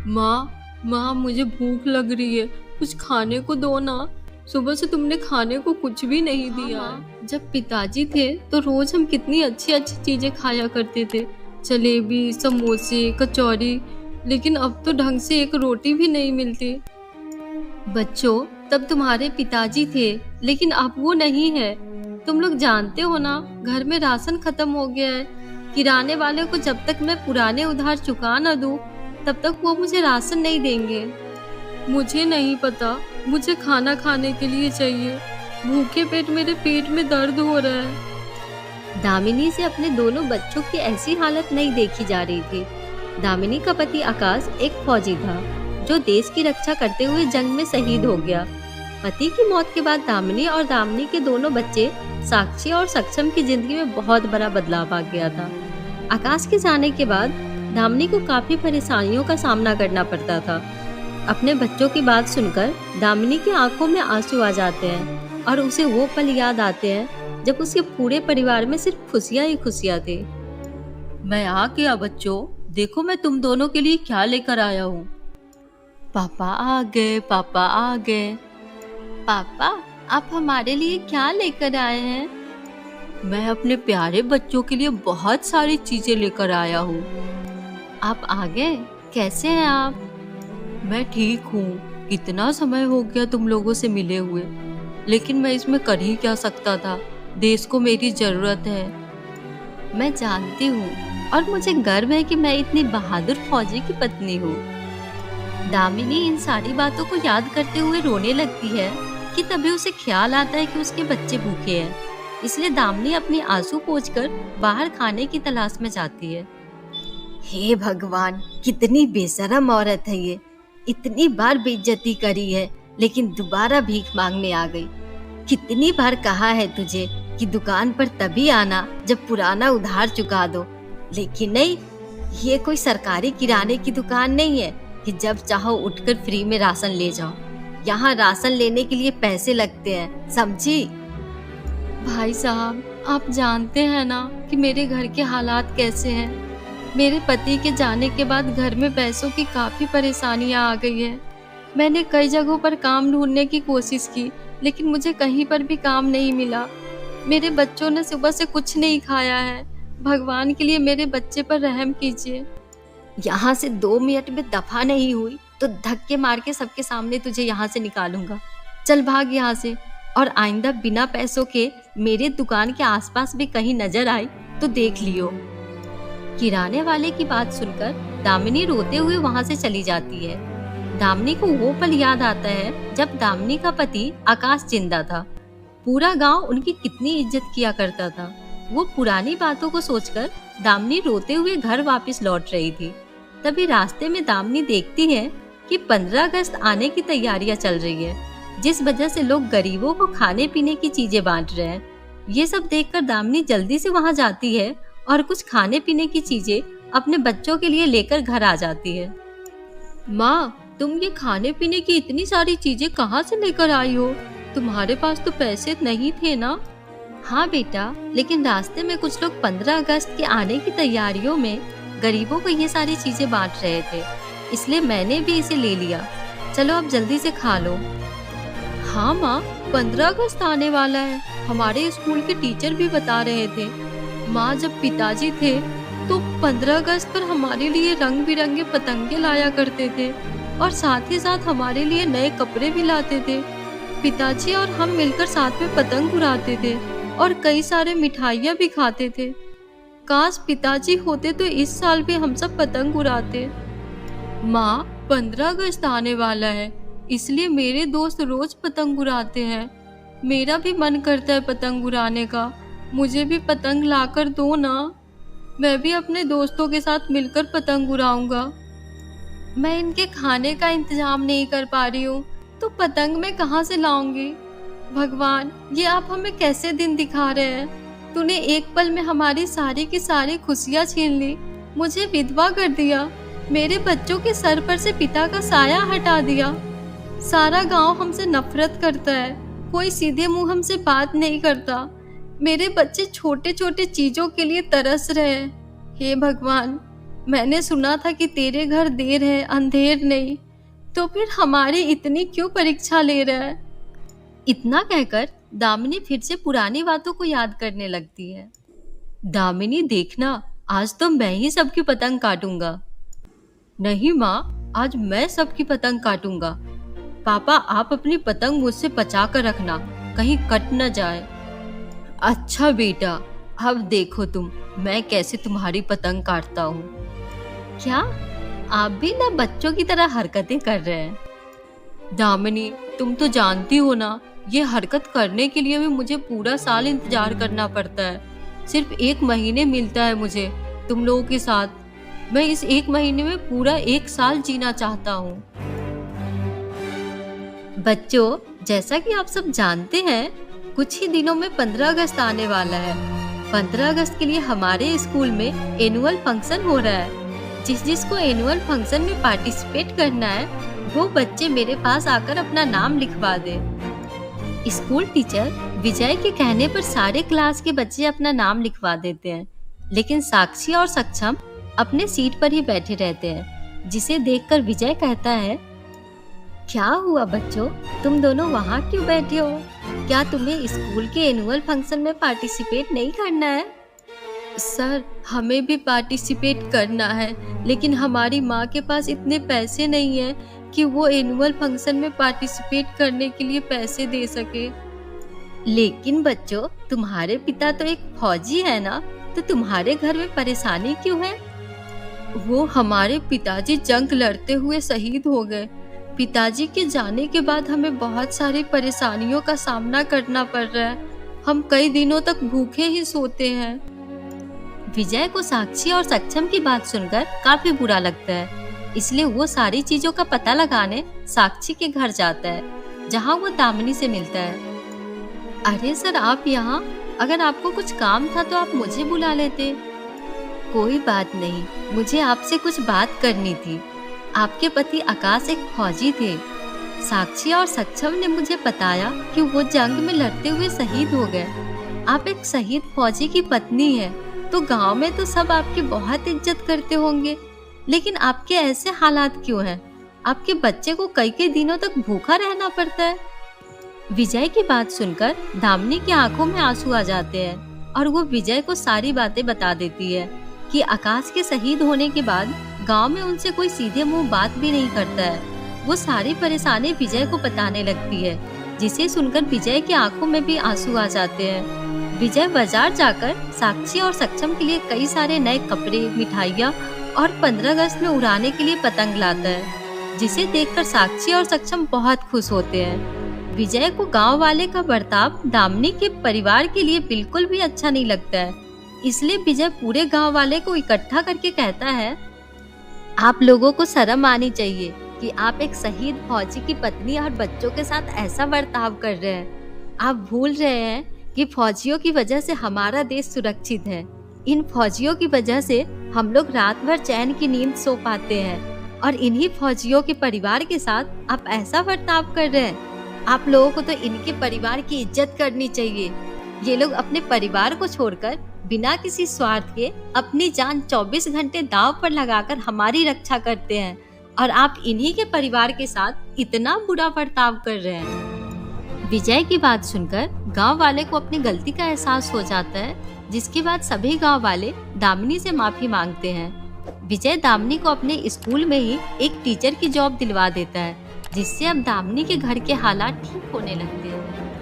माँ मुझे भूख लग रही है, कुछ खाने को दो ना। सुबह से तुमने खाने को कुछ भी नहीं दिया है। जब पिताजी थे तो रोज हम कितनी अच्छी अच्छी चीजें खाया करते थे, जलेबी, समोसे, कचौरी। लेकिन अब तो ढंग से एक रोटी भी नहीं मिलती। बच्चों, तब तुम्हारे पिताजी थे, लेकिन अब वो नहीं है। तुम लोग जानते हो ना, घर में राशन खत्म हो गया है। किराने वाले को जब तक मैं पुराने उधार चुका न दूं, तब तक वो मुझे राशन नहीं देंगे। मुझे नहीं पता, मुझे खाना खाने के लिए चाहिए। भूखे पेट मेरे पेट में दर्द हो रहा है। दामिनी से अपने दोनों बच्चों की ऐसी हालत नहीं देखी जा रही थी। दामिनी का पति आकाश एक फौजी था जो देश की रक्षा करते हुए जंग में शहीद हो गया। पति की मौत के बाद दामिनी और दामिनी के दोनों बच्चे साक्षी और सक्षम की जिंदगी में बहुत बड़ा बदलाव आ गया था। आकाश के जाने के बाद दामिनी को काफी परेशानियों का सामना करना पड़ता था। अपने बच्चों की बात सुनकर दामिनी की आंखों में आंसू आ जाते हैं और उसे वो पल याद आते हैं जब उसके पूरे परिवार में सिर्फ खुशियां ही खुशियां थी। मैं आ गया बच्चों, देखो मैं तुम दोनों के लिए क्या लेकर आया हूँ। पापा आ गए, पापा आ गए। पापा, आप हमारे लिए क्या लेकर आए हैं? मैं अपने प्यारे बच्चों के लिए बहुत सारी चीजें लेकर आया हूँ। आप आ गए? कैसे हैं आप? मैं ठीक हूँ। कितना समय हो गया तुम लोगों से मिले हुए, लेकिन मैं इसमें कर ही क्या सकता था। देश को मेरी जरूरत है। मैं जानती हूँ और मुझे गर्व है कि मैं इतनी बहादुर फौजी की पत्नी हूँ। दामिनी इन सारी बातों को याद करते हुए रोने लगती है कि तभी उसे ख्याल आता है कि उसके बच्चे भूखे हैं। इसलिए दामिनी अपने आंसू पोंछकर बाहर खाने की तलाश में जाती है। हे भगवान, कितनी बेशरम औरत है ये। इतनी बार बेइज्जती करी है, लेकिन दोबारा भीख मांगने आ गई। कितनी बार कहा है तुझे कि दुकान पर तभी आना जब पुराना उधार चुका दो, लेकिन नहीं, ये कोई सरकारी किराने की दुकान नहीं है कि जब चाहो उठकर फ्री में राशन ले जाओ। यहाँ राशन लेने के लिए पैसे लगते हैं, समझी? भाई साहब, आप जानते हैं ना कि मेरे घर के हालात कैसे हैं। मेरे पति के जाने के बाद घर में पैसों की काफी परेशानियां आ गई है। मैंने कई जगहों पर काम ढूंढने की कोशिश की, लेकिन मुझे कहीं पर भी काम नहीं मिला। मेरे बच्चों ने सुबह से कुछ नहीं खाया है। भगवान के लिए मेरे बच्चे पर रहम कीजिए। यहाँ से 2 मिनट में दफा नहीं हुई तो धक्के मार के सबके सामने तुझे यहाँ से निकालूंगा। चल भाग यहाँ से, और आइंदा बिना पैसों के मेरे दुकान के आसपास भी कहीं नजर आई तो देख लियो। किराने वाले की बात सुनकर दामिनी रोते हुए वहाँ से चली जाती है। दामिनी को वो पल याद आता है जब दामिनी का पति आकाश जिंदा था। पूरा गांव उनकी कितनी इज्जत किया करता था। वो पुरानी बातों को सोचकर दामिनी रोते हुए घर वापस लौट रही थी। तभी रास्ते में दामिनी देखती है कि 15 अगस्त आने की तैयारियां चल रही है, जिस वजह से लोग गरीबों को खाने पीने की चीजें बांट रहे हैं। ये सब देखकर दामिनी जल्दी से वहां जाती है और कुछ खाने पीने की चीजें अपने बच्चों के लिए लेकर घर आ जाती है। माँ, तुम ये खाने पीने की इतनी सारी चीजें कहाँ से लेकर आई हो? तुम्हारे पास तो पैसे नहीं थे ना? हाँ बेटा, लेकिन रास्ते में कुछ लोग 15 अगस्त के आने की तैयारियों में गरीबों को ये सारी चीजें बांट रहे थे, इसलिए मैंने भी इसे ले लिया। चलो अब जल्दी से खा लो। हाँ माँ, 15 अगस्त आने वाला है। हमारे स्कूल के टीचर भी बता रहे थे। माँ, जब पिताजी थे तो 15 अगस्त पर हमारे लिए रंग बिरंगे पतंगे लाया करते थे और साथ ही साथ हमारे लिए नए कपड़े भी लाते थे। पिताजी और हम मिलकर साथ में पतंग उड़ाते थे और कई सारे मिठाइयाँ भी खाते थे। काश पिताजी होते तो इस साल भी हम सब पतंग उड़ाते। माँ, 15 अगस्त आने वाला है, इसलिए मेरे दोस्त रोज पतंग उड़ाते हैं। मेरा भी मन करता है पतंग उड़ाने का। मुझे भी पतंग लाकर दो ना। मैं भी अपने दोस्तों के साथ मिलकर पतंग उड़ाऊंगा। मैं इनके खाने का इंतजाम नहीं कर पा रही हूँ, तो पतंग मैं कहाँ से लाऊंगी? भगवान, ये आप हमें कैसे दिन दिखा रहे हैं? तूने एक पल में हमारी सारी की सारी खुशियाँ छीन ली, मुझे विधवा कर दिया, मेरे बच्चों के सर पर से पिता का साया हटा दिया। सारा गांव हमसे नफरत करता है, कोई सीधे मुंह हमसे बात नहीं करता। मेरे बच्चे छोटे छोटे चीजों के लिए तरस रहे हैं। हे भगवान, मैंने सुना था कि तेरे घर देर है अंधेर नहीं, तो फिर हमारी इतनी क्यों परीक्षा ले रहा है? इतना कहकर दामिनी फिर से पुरानी बातों को याद करने लगती है। दामिनी देखना, आज तो मैं ही सबकी पतंग काटूंगा। नहीं माँ, आज मैं सबकी पतंग काटूंगा। पापा, आप अपनी पतंग मुझसे बचा कर रखना, कहीं कट न जाए। अच्छा बेटा, अब देखो तुम, मैं कैसे तुम्हारी पतंग काटता हूँ। क्या आप भी ना बच्चों की तरह हरकतें कर रहे हैं? दामिनी, तुम तो जानती हो ना, ये हरकत करने के लिए भी मुझे पूरा साल इंतजार करना पड़ता है। सिर्फ 1 महीने मिलता है मुझे तुम लोगों के साथ। मैं इस 1 महीने में पूरा 1 साल जीना चाहता हूँ। बच्चों, जैसा कि आप सब जानते हैं, कुछ ही दिनों में 15 अगस्त आने वाला है। 15 अगस्त के लिए हमारे स्कूल में एनुअल फंक्शन हो रहा है। जिसको एनुअल फंक्शन में पार्टिसिपेट करना है, वो बच्चे मेरे पास आकर अपना नाम लिखवा दे। स्कूल टीचर विजय के कहने पर सारे क्लास के बच्चे अपना नाम लिखवा देते हैं, लेकिन साक्षी और सक्षम अपने सीट पर ही बैठे रहते हैं। जिसे देखकर विजय कहता है, क्या हुआ बच्चों, तुम दोनों वहाँ क्यों बैठे हो? क्या तुम्हें स्कूल के एनुअल फंक्शन में पार्टिसिपेट नहीं करना है? सर, हमें भी पार्टिसिपेट करना है, लेकिन हमारी माँ के पास इतने पैसे नहीं हैं कि वो एनुअल फंक्शन में पार्टिसिपेट करने के लिए पैसे दे सके। लेकिन बच्चों, तुम्हारे पिता तो एक फौजी है ना, तो तुम्हारे घर में परेशानी क्यों है? वो हमारे पिताजी जंग लड़ते हुए शहीद हो गए। पिताजी के जाने के बाद हमें बहुत सारी परेशानियों का सामना करना पड़ रहा है। हम कई दिनों तक भूखे ही सोते हैं। विजय को साक्षी और सक्षम की बात सुनकर काफी बुरा लगता है, इसलिए वो सारी चीजों का पता लगाने साक्षी के घर जाता है, जहाँ वो दामिनी से मिलता है। अरे सर, आप यहाँ? अगर आपको कुछ काम था तो आप मुझे बुला लेते। कोई बात नहीं, मुझे आपसे कुछ बात करनी थी। आपके पति आकाश एक फौजी थे। साक्षी और सक्षम ने मुझे बताया कि वो जंग में लड़ते हुए शहीद हो गए। आप एक शहीद फौजी की पत्नी है, तो गांव में तो सब आपकी बहुत इज्जत करते होंगे, लेकिन आपके ऐसे हालात क्यों हैं? आपके बच्चे को कई दिनों तक भूखा रहना पड़ता है। विजय की बात सुनकर दामिनी की आंखों में आंसू आ जाते हैं और वो विजय को सारी बातें बता देती है कि आकाश के शहीद होने के बाद गांव में उनसे कोई सीधे मुंह बात भी नहीं करता है। वो सारी परेशानी विजय को बताने लगती है, जिसे सुनकर विजय की आंखों में भी आंसू आ जाते हैं। विजय बाजार जाकर साक्षी और सक्षम के लिए कई सारे नए कपड़े, मिठाइयाँ और 15 अगस्त में उड़ाने के लिए पतंग लाता है, जिसे देखकर साक्षी और सक्षम बहुत खुश होते हैं। विजय को गांव वाले का बर्ताव दामिनी के परिवार के लिए बिल्कुल भी अच्छा नहीं लगता है, इसलिए विजय पूरे गांव वाले को इकट्ठा करके कहता है, आप लोगों को शर्म आनी चाहिए कि आप एक शहीद फौजी की पत्नी और बच्चों के साथ ऐसा बर्ताव कर रहे हैं। आप भूल रहे हैं कि फौजियों की वजह से हमारा देश सुरक्षित है। इन फौजियों की वजह से हम लोग रात भर चैन की नींद सो पाते हैं, और इन्हीं फौजियों के परिवार के साथ आप ऐसा बर्ताव कर रहे हैं। आप लोगों को तो इनके परिवार की इज्जत करनी चाहिए। ये लोग अपने परिवार को छोड़कर बिना किसी स्वार्थ के अपनी जान 24 घंटे दांव पर लगाकर हमारी रक्षा करते हैं, और आप इन्हीं के परिवार के साथ इतना बुरा बर्ताव कर रहे हैं। विजय की बात सुनकर गांव वाले को अपनी गलती का एहसास हो जाता है, जिसके बाद सभी गांव वाले दामिनी से माफी मांगते हैं। विजय दामिनी को अपने स्कूल में ही एक टीचर की जॉब दिलवा देता है, जिससे अब दामिनी के घर के हालात ठीक होने लगते हैं।